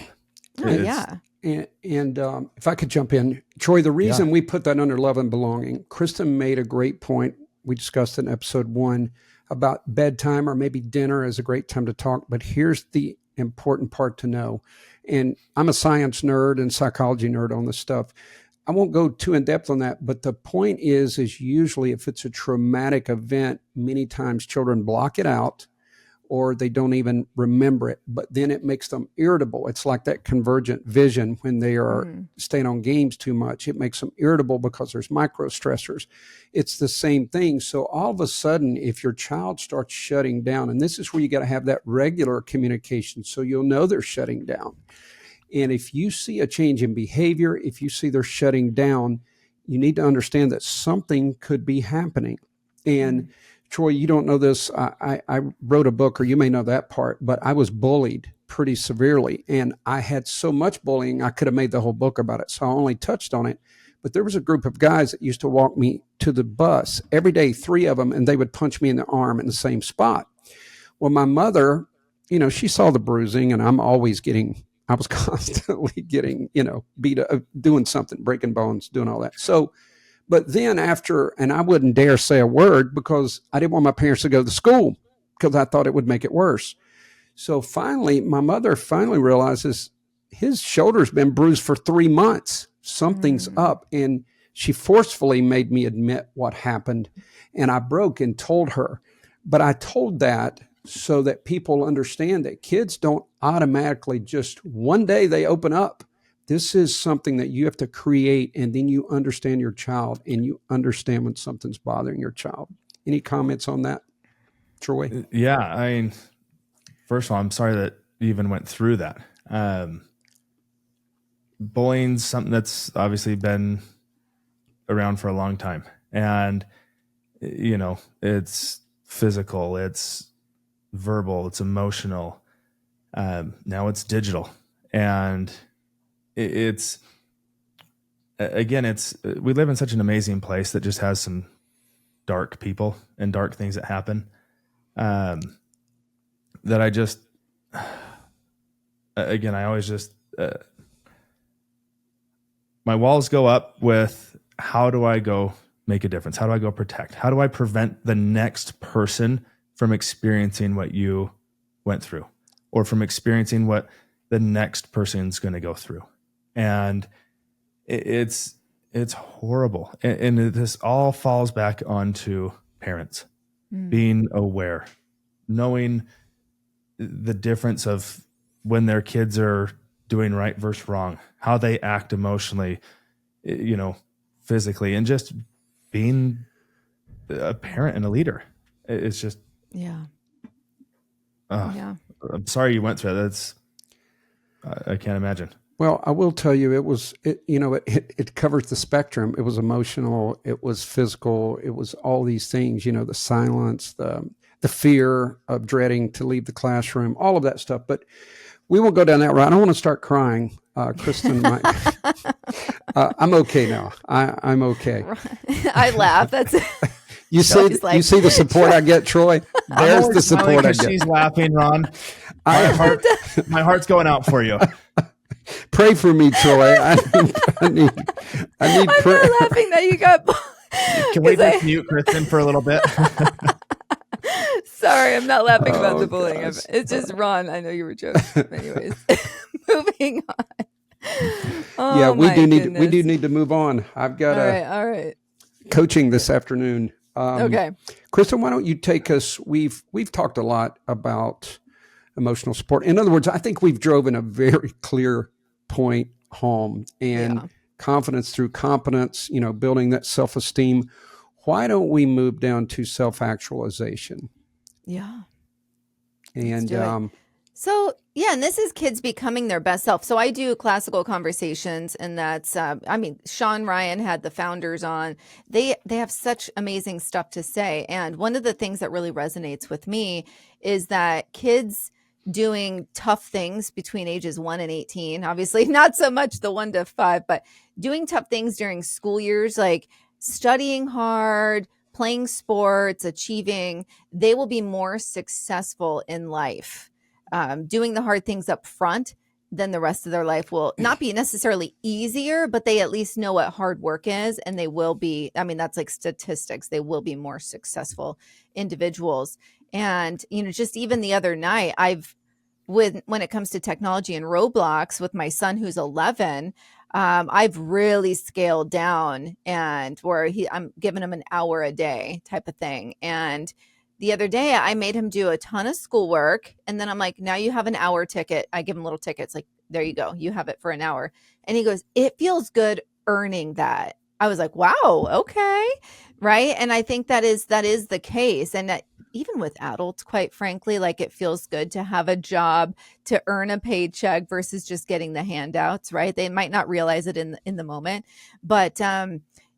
And if I could jump in, Troy, the reason we put that under love and belonging, Kristen made a great point. We discussed in episode 1 about bedtime or maybe dinner is a great time to talk. But here's the important part to know. And I'm a science nerd and psychology nerd on this stuff. I won't go too in depth on that, but the point is usually if it's a traumatic event, many times children block it out or they don't even remember it, but then it makes them irritable. It's like that convergent vision when they are staying on games too much. It makes them irritable because there's micro stressors. It's the same thing. So all of a sudden, if your child starts shutting down, and this is where you got to have that regular communication so you'll know they're shutting down. And if you see a change in behavior, if you see they're shutting down, you need to understand that something could be happening. And Troy, you don't know this. I wrote a book, or you may know that part, but I was bullied pretty severely. And I had so much bullying, I could have made the whole book about it. So I only touched on it. But there was a group of guys that used to walk me to the bus every day, 3 of them, and they would punch me in the arm in the same spot. Well, my mother, she saw the bruising, and I was constantly getting, beat up, doing something, breaking bones, doing all that. So, but then and I wouldn't dare say a word because I didn't want my parents to go to school because I thought it would make it worse. So finally, my mother realizes his shoulder's been bruised for 3 months. Something's up. And she forcefully made me admit what happened. And I broke and told her. But I told that so that people understand that kids don't automatically just one day they open up. This is something that you have to create, and then you understand your child and you understand when something's bothering your child. Any comments on that, Troy? Yeah. I mean, first of all, I'm sorry that you even went through that. Bullying's something that's obviously been around for a long time. And, it's physical, it's verbal, it's emotional. Now it's digital. And we live in such an amazing place that just has some dark people and dark things that happen. That I just, again, I always just, my walls go up with how do I go make a difference? How do I go protect? How do I prevent the next person from experiencing what you went through, or from experiencing what the next person's going to go through? And it's horrible. And this all falls back onto parents being aware, knowing the difference of when their kids are doing right versus wrong, how they act emotionally, physically, and just being a parent and a leader. It's just, I'm sorry you went through that. That's, I can't imagine. Well, I will tell you, it covers the spectrum. It was emotional, it was physical, it was all these things, the silence, the fear of dreading to leave the classroom, all of that stuff. But we won't go down that route. I don't want to start crying. Kristen, I'm okay now. I'm okay. I laugh. That's you see the support I get, Troy. There's the support I get. She's laughing, Ron. My heart's going out for you. Pray for me, Troy. I need prayer. I'm laughing that you got. Can we just mute Kristen for a little bit? Sorry, I'm not laughing about the bullying. It's just Ron. I know you were joking. Anyways, moving on. Oh, we do need to move on. I've got all right. Coaching this afternoon. Okay, Kristen, why don't you take us? We've talked a lot about emotional support. In other words, I think we've driven a very clear point home, and confidence through competence, building that self-esteem. Why don't we move down to self-actualization? Yeah. And So, yeah, and this is kids becoming their best self. So I do classical conversations, and that's Sean Ryan had the founders on. They have such amazing stuff to say. And one of the things that really resonates with me is that kids doing tough things between ages 1 and 18, obviously not so much the 1 to 5, but doing tough things during school years, like studying hard, playing sports, achieving, they will be more successful in life doing the hard things up front. Then the rest of their life will not be necessarily easier, but they at least know what hard work is, and they will be, I mean, that's like statistics, they will be more successful individuals. And, just even the other night, when it comes to technology and Roblox with my son who's 11, I've really scaled down, and where I'm giving him an hour a day type of thing. And the other day I made him do a ton of schoolwork, and then I'm like, now you have an hour ticket. I give him little tickets, like, there you go, you have it for an hour. And he goes, it feels good earning that. I was like, wow, okay. Right. And I think that is the case. And that even with adults, quite frankly, like, it feels good to have a job, to earn a paycheck versus just getting the handouts, right? They might not realize it in the moment, but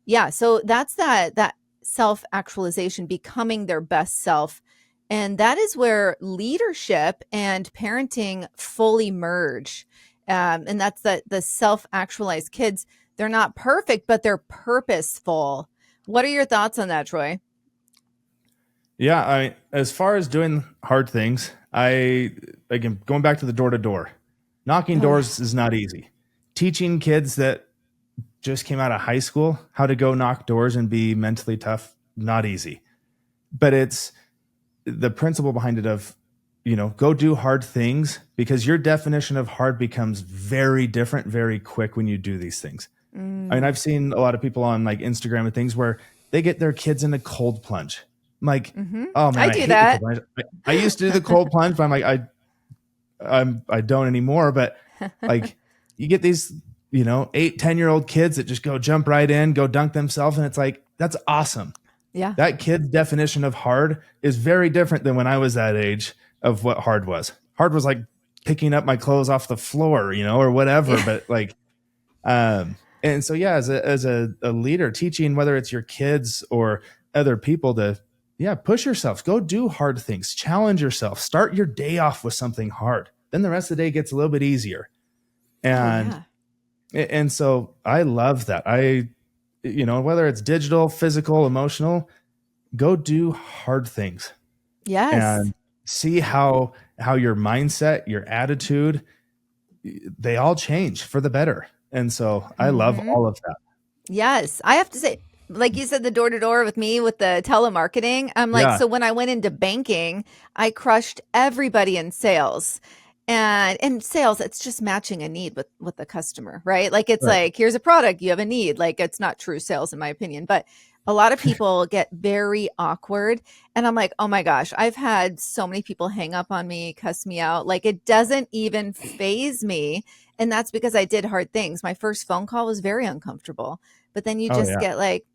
yeah, so that's that self-actualization, becoming their best self. And that is where leadership and parenting fully merge. And that's the self-actualized kids. They're not perfect, but they're purposeful. What are your thoughts on that, Troy? Yeah, as far as doing hard things, again, going back to the door to door, knocking doors is not easy. Teaching kids that just came out of high school how to go knock doors and be mentally tough, not easy. But it's the principle behind it of, go do hard things, because your definition of hard becomes very different very quick when you do these things. I've seen a lot of people on like Instagram and things where they get their kids in a cold plunge. I'm like, oh man, I do that. I used to do the cold plunge, but I'm like, I don't anymore. But like, you get these, 8, 10-year-old kids that just go jump right in, go dunk themselves. And it's like, that's awesome. Yeah. That kid's definition of hard is very different than when I was that age of what hard was. Hard was like picking up my clothes off the floor, or whatever. Yeah. But like, and so, yeah, as a leader, teaching, whether it's your kids or other people, to, push yourself, go do hard things, challenge yourself, start your day off with something hard. Then the rest of the day gets a little bit easier. And, and so I love that. Whether it's digital, physical, emotional, go do hard things. Yes. And see how your mindset, your attitude, they all change for the better. And so I love all of that. Yes. I have to say, like you said, the door to door with me with the telemarketing, I'm like, so when I went into banking, I crushed everybody in sales. And in sales, it's just matching a need with the customer, right? Like, it's like, here's a product, you have a need. Like, it's not true sales, in my opinion. But a lot of people get very awkward. And I'm like, oh my gosh, I've had so many people hang up on me, cuss me out. Like, it doesn't even faze me. And that's because I did hard things. My first phone call was very uncomfortable. But then you just get like,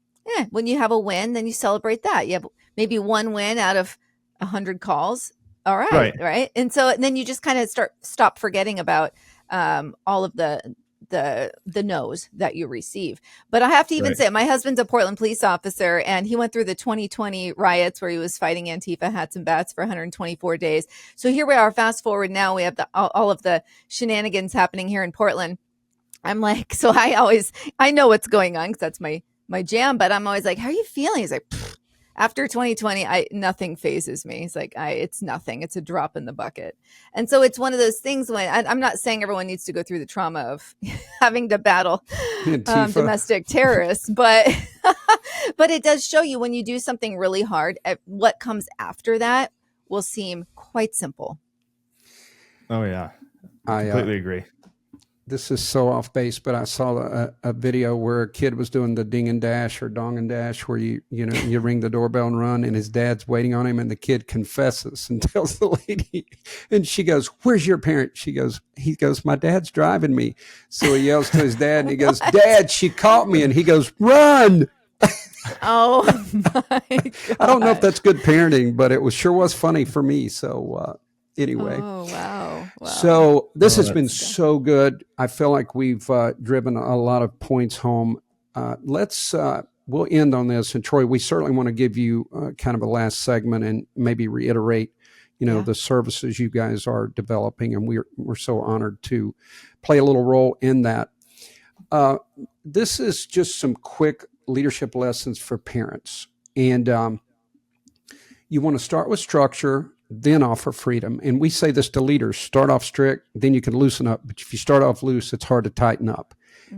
when you have a win, then you celebrate that. You have maybe one win out of 100 calls. All right. Right. And so then you just kind of stop forgetting about all of the no's that you receive. But I have to even say, my husband's a Portland police officer, and he went through the 2020 riots where he was fighting Antifa hats and bats for 124 days. So here we are, fast forward now, we have all of the shenanigans happening here in Portland. I'm like, so I know what's going on because that's my jam, but I'm always like, how are you feeling? He's like, after 2020, nothing phases me. It's like, it's nothing. It's a drop in the bucket. And so it's one of those things when I'm not saying everyone needs to go through the trauma of having to battle domestic terrorists, but it does show you when you do something really hard, what comes after that will seem quite simple. Oh yeah, I completely agree. This is so off base, but I saw a video where a kid was doing the ding and dash or dong and dash, where you ring the doorbell and run, and his dad's waiting on him, and the kid confesses and tells the lady, and she goes, "Where's your parent?" He goes, "My dad's driving me." So he yells to his dad, and he goes, "Dad, she caught me," and he goes, "Run!" Oh my God. I don't know if that's good parenting, but it sure was funny for me. So Anyway. Oh, wow. Wow. So this has been That's good. so good. I feel like we've driven a lot of points home. We'll end on this. And Troy, we certainly want to give you kind of a last segment and maybe reiterate, Yeah. the services you guys are developing. And we're so honored to play a little role in that. This is just some quick leadership lessons for parents. And you want to start with structure, then offer freedom. And we say this to leaders: start off strict, then you can loosen up. But if you start off loose, it's hard to tighten up.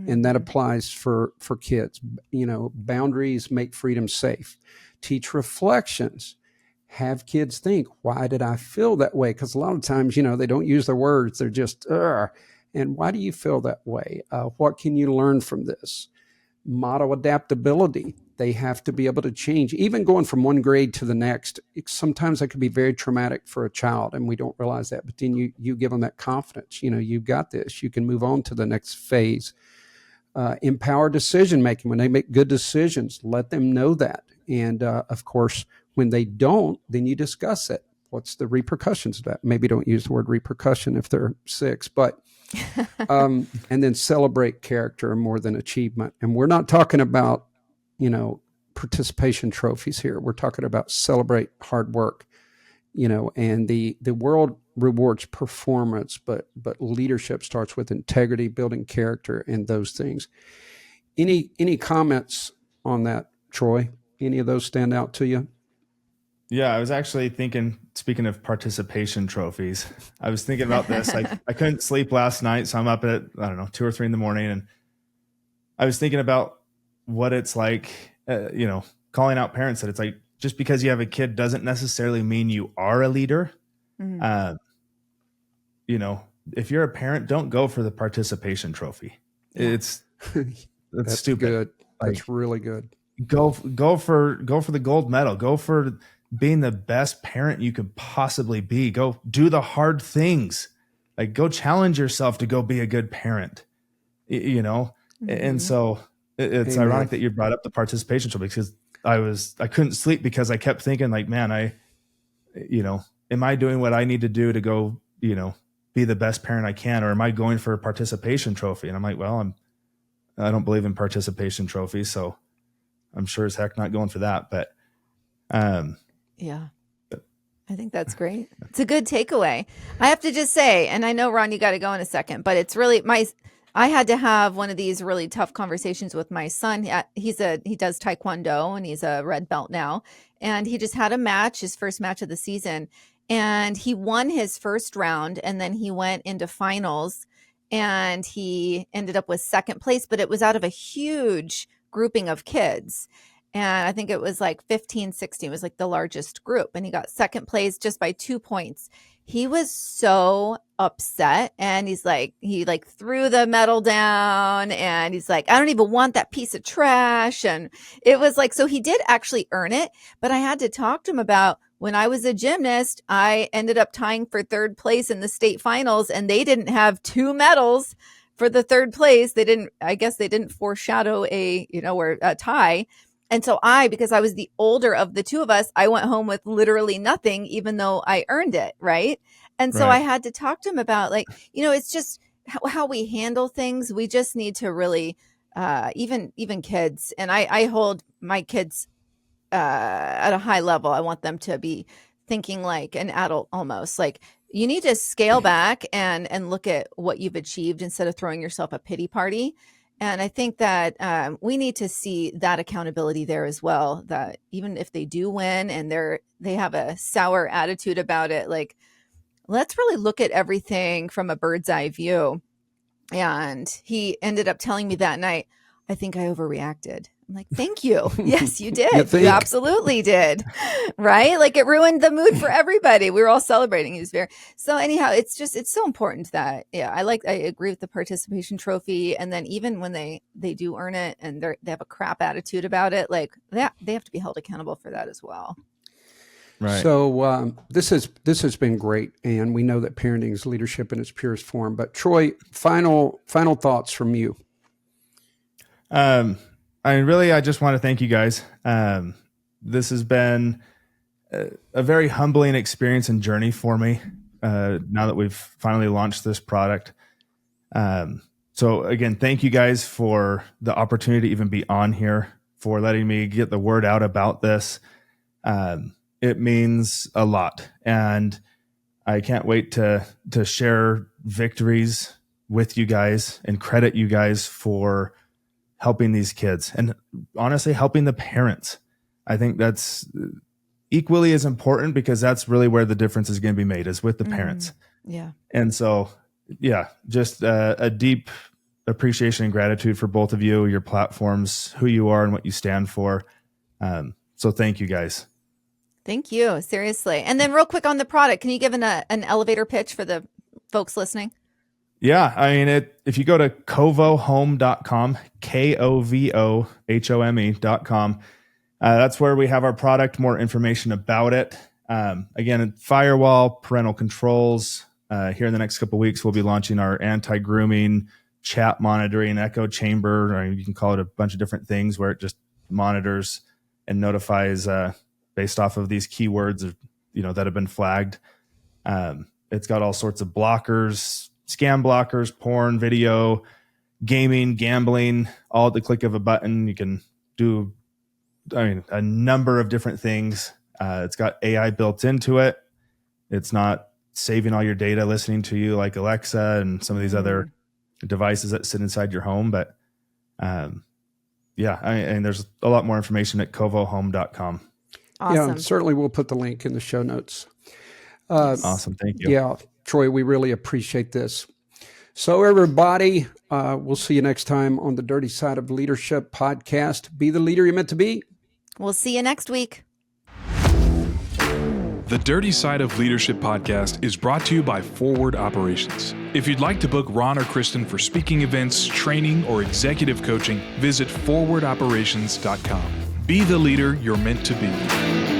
And that applies for kids. Boundaries make freedom safe. Teach reflections. Have kids think, why did I feel that way? Because a lot of times, they don't use their words. They're just, ugh. And why do you feel that way? What can you learn from this? Model adaptability. They have to be able to change, even going from one grade to the next. Sometimes that could be very traumatic for a child, and we don't realize that. But then you give them that confidence. You've got this. You can move on to the next phase. Empower decision making. When they make good decisions, let them know that. And of course, when they don't, then you discuss it. What's the repercussions of that? Maybe don't use the word repercussion if they're 6, but and then celebrate character more than achievement. And we're not talking about, participation trophies here. We're talking about celebrate hard work, and the world rewards performance, but leadership starts with integrity, building character, and those things. Any comments on that, Troy? Any of those stand out to you? Yeah, I was actually thinking, speaking of participation trophies, I was thinking about this. I couldn't sleep last night, so I'm up at, 2 or 3 in the morning. And I was thinking about what it's like, calling out parents, that it's like, just because you have a kid doesn't necessarily mean you are a leader. Mm-hmm. If you're a parent, don't go for the participation trophy. Yeah. That's stupid. Good. That's Like, really good. Go for the gold medal. Go for being the best parent you could possibly be. Go do the hard things. Like, go challenge yourself to go be a good parent. Mm-hmm. And so it's Amen. ironic that you brought up the participation trophy, because I couldn't sleep because I kept thinking, like, man, am I doing what I need to do to go, be the best parent I can, or am I going for a participation trophy? And I'm like, well, I don't believe in participation trophies, so I'm sure as heck not going for that. But Yeah. I think that's great. It's a good takeaway. I have to just say, and I know, Ron, you got to go in a second, but it's really I had to have one of these really tough conversations with my son. He does Taekwondo, and he's a red belt now. And he just had a match, his first match of the season. And he won his first round, and then he went into finals, and he ended up with second place, but it was out of a huge grouping of kids. And I think it was like 15, 16. It was like the largest group. And he got second place just by 2 points. He was so upset. And he threw the medal down. And he's like, I don't even want that piece of trash. And it was like, so he did actually earn it. But I had to talk to him about, when I was a gymnast, I ended up tying for third place in the state finals. And they didn't have 2 medals for the third place. I guess they didn't foreshadow a tie. And so because I was the older of the 2 of us, I went home with literally nothing, even though I earned it. Right. And so Right. I had to talk to him about, it's just how we handle things. We just need to really, even kids. And I hold my kids at a high level. I want them to be thinking like an adult almost. Like, you need to scale back and look at what you've achieved instead of throwing yourself a pity party. And I think that we need to see that accountability there as well, that even if they do win and they have a sour attitude about it, like, let's really look at everything from a bird's eye view. And he ended up telling me that night, I think I overreacted. I'm like, thank you. Yes, you did. You absolutely did. Right? Like, it ruined the mood for everybody. We were all celebrating. He was so anyhow, it's so important that, I agree with the participation trophy. And then even when they do earn it and they have a crap attitude about it, like, they have to be held accountable for that as well. Right. So this has been great, and we know that parenting is leadership in its purest form. But Troy, final thoughts from you. I just want to thank you guys. This has been a very humbling experience and journey for me. now that we've finally launched this product. So again, thank you guys for the opportunity to even be on here, for letting me get the word out about this. It means a lot, and I can't wait to share victories with you guys and credit you guys for helping these kids, and honestly, helping the parents. I think that's equally as important, because that's really where the difference is going to be made, is with the parents. Yeah. And so, just a deep appreciation and gratitude for both of you, your platforms, who you are and what you stand for. So thank you guys. Thank you. Seriously. And then real quick on the product, can you give an elevator pitch for the folks listening? Yeah. I mean, if you go to covohome.com, KOVOHOME.com, that's where we have our product, more information about it. Again, firewall, parental controls. Here in the next couple of weeks, we'll be launching our anti-grooming, chat monitoring, echo chamber, or you can call it a bunch of different things, where it just monitors and notifies based off of these keywords that have been flagged. It's got all sorts of blockers, scam blockers, porn, video, gaming, gambling, all at the click of a button. You can do a number of different things. It's got AI built into it. It's not saving all your data, listening to you like Alexa and some of these other devices that sit inside your home. But and there's a lot more information at covohome.com. Awesome. Yeah, certainly we'll put the link in the show notes. Awesome. Thank you. Yeah, Troy, we really appreciate this. So everybody, we'll see you next time on the Dirty Side of Leadership podcast. Be the leader you're meant to be. We'll see you next week. The Dirty Side of Leadership podcast is brought to you by Forward Operations. If you'd like to book Ron or Kristen for speaking events, training, or executive coaching, visit forwardoperations.com. Be the leader you're meant to be.